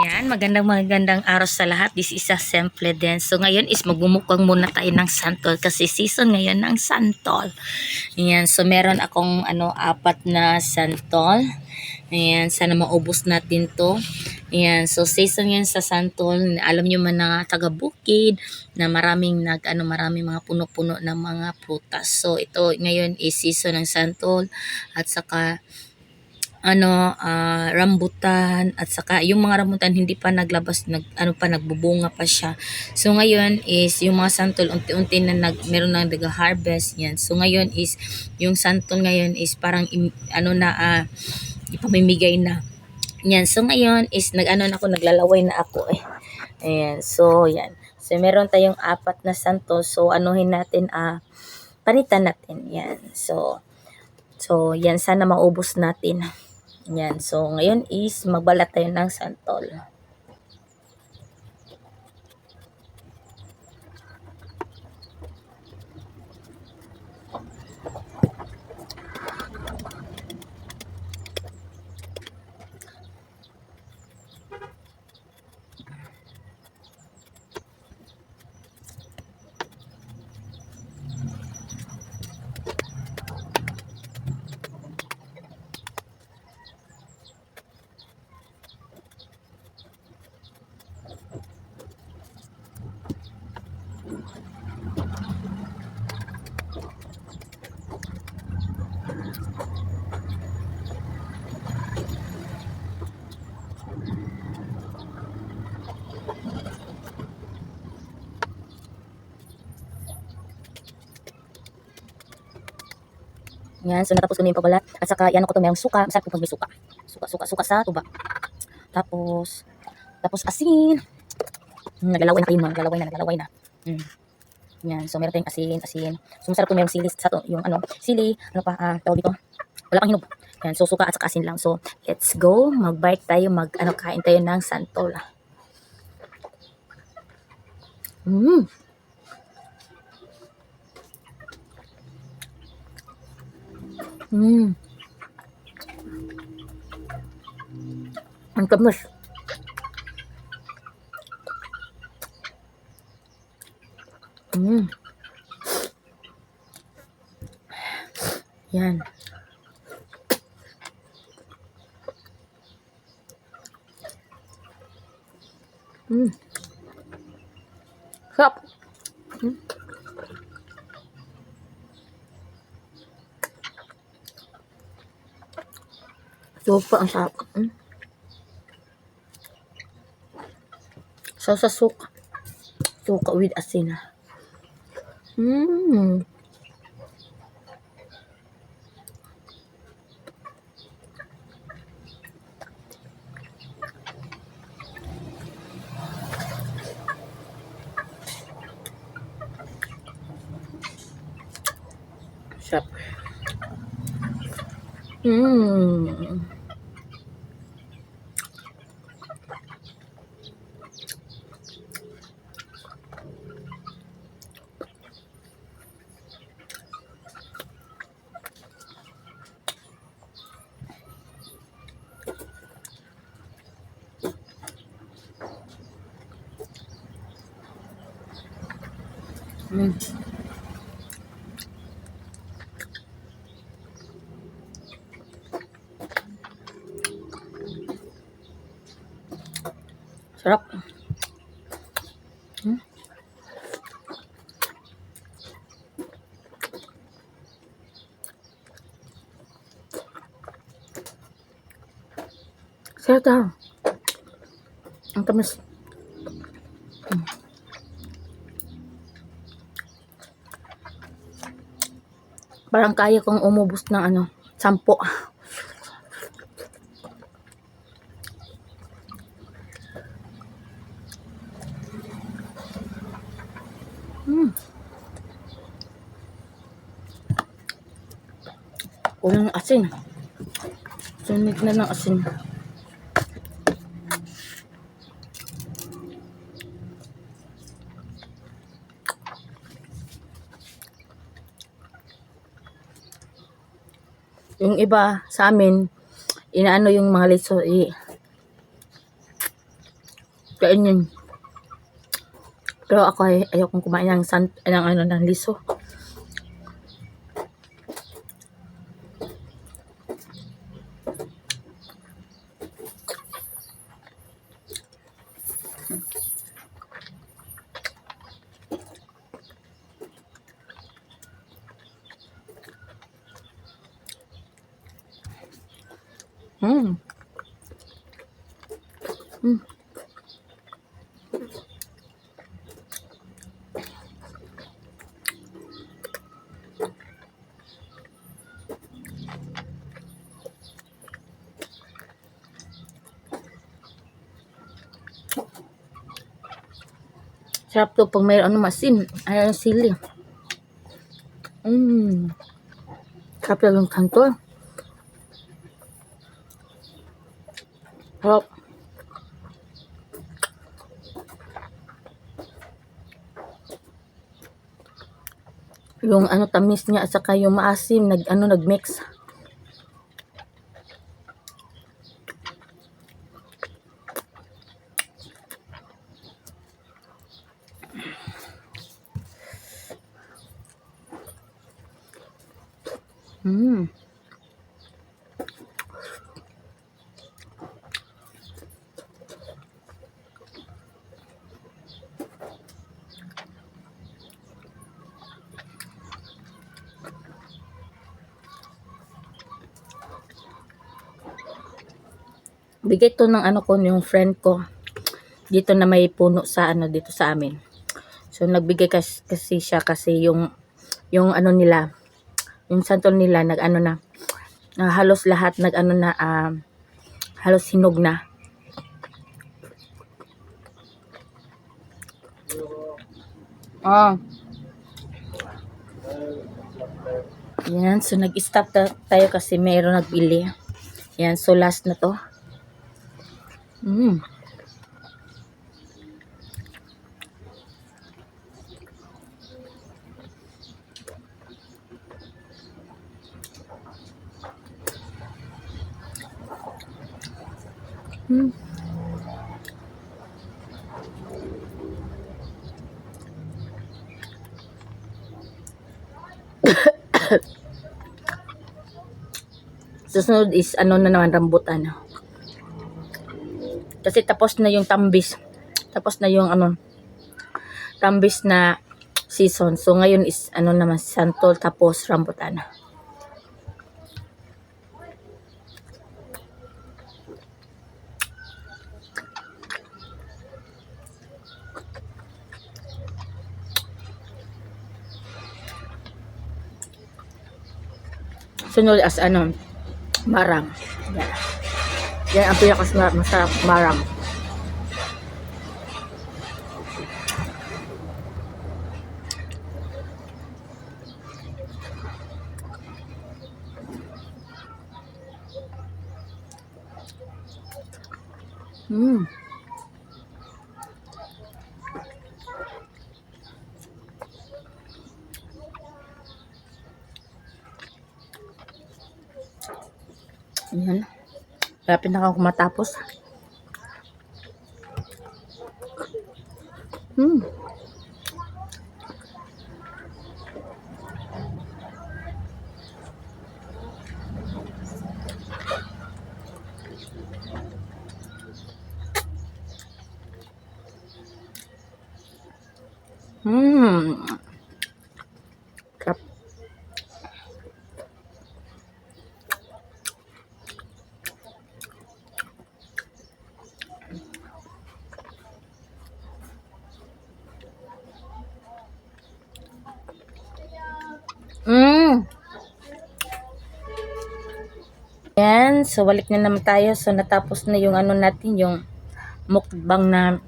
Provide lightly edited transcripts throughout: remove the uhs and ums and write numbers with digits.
Yan, magandang araw sa lahat. This is a simple din. So ngayon is magmumukbang muna tayo ng santol kasi season ngayon ng santol. Yan, so meron akong apat na santol. Ayan, sana maubos natin to. Ayan, so season ngayon sa santol. Alam nyo man na taga-bukid na maraming mga puno-puno ng mga prutas. So ito ngayon is season ng santol at saka rambutan at saka yung mga rambutan hindi pa naglabas nagbubunga pa siya. So ngayon is yung mga santol unti-unti na meron na nag-harvest yan. So ngayon is yung santol ngayon is parang ipamimigay na. Yan. So ngayon is naglalaway na ako eh. Ayan. So yan. So meron tayong apat na santol. So anuhin natin panitan natin. Yan. So yan sana maubos natin. Yan. So, ngayon is magbalat tayo ng santol. Yan, so natapos ko na yung pabalat. At saka, yan ko to mayroong suka. Masarap pag may suka. Suka sa tuba. Tapos asin. Naglalaway na kayo, naglalaway na. Yan, so meron tayong asin. So masarap to mayroong sili sa to, yung sili, tawag dito. Wala pang hinog. Yan, so suka at saka asin lang. So, let's go. Mag-bite tayo, kain tayo ng santol. Ang tamis. Yan. Sarap. Super ang sarap. So sa suka with asin. Sarap. Sarap. Sarap daw. Ang tamis. Parang kaya kong umubos ng 10. Kulang ng asin. Sunig na ng asin. Yung iba sa amin, inaano yung mga litso, kainin. Pero ako ay ayokong kumain ng liso. Mm. Mm. Sarap to pag mayroon masin. Ay, sili. Sarap yung kanto. Sarap. Yung tamis niya at saka yung maasim nagmix. Bigay to ng ko yung friend ko. Dito na may puno sa dito sa amin. So nagbigay kasi siya kasi yung nila, yung santol nila halos lahat halos hinog na. Yan, so nag-stop tayo kasi mayroon nagbili. Yan, so last na to. Susunod is na naman rambutan. Kasi tapos na yung tambis. Tapos na yung tambis na season. So ngayon is naman santol tapos rambutan. Sunod as marang. Yan ang pinakamasarap, marang. Yan. Lapit na ako matapos. Sarap. Yan, so balik na naman tayo. So natapos na yung natin, yung mukbang na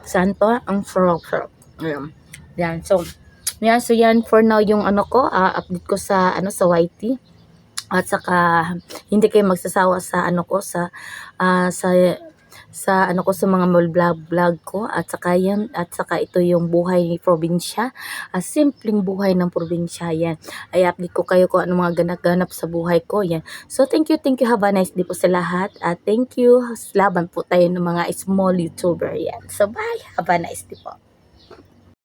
santo. Ang sarap. Yan, so yan for now yung update ko sa sa YT. At saka hindi kayo magsasawa sa sa sa ano ko sa mga vlog ko at saka yan at saka ito yung buhay ni probinsya. Simpleng buhay ng probinsya yan. Ay update ko kayo kung ano mga ganap-ganap sa buhay ko yan. So thank you, have a nice day po sa lahat at thank you. Laban po tayo ng mga small YouTuber yan. So bye, have a nice day po.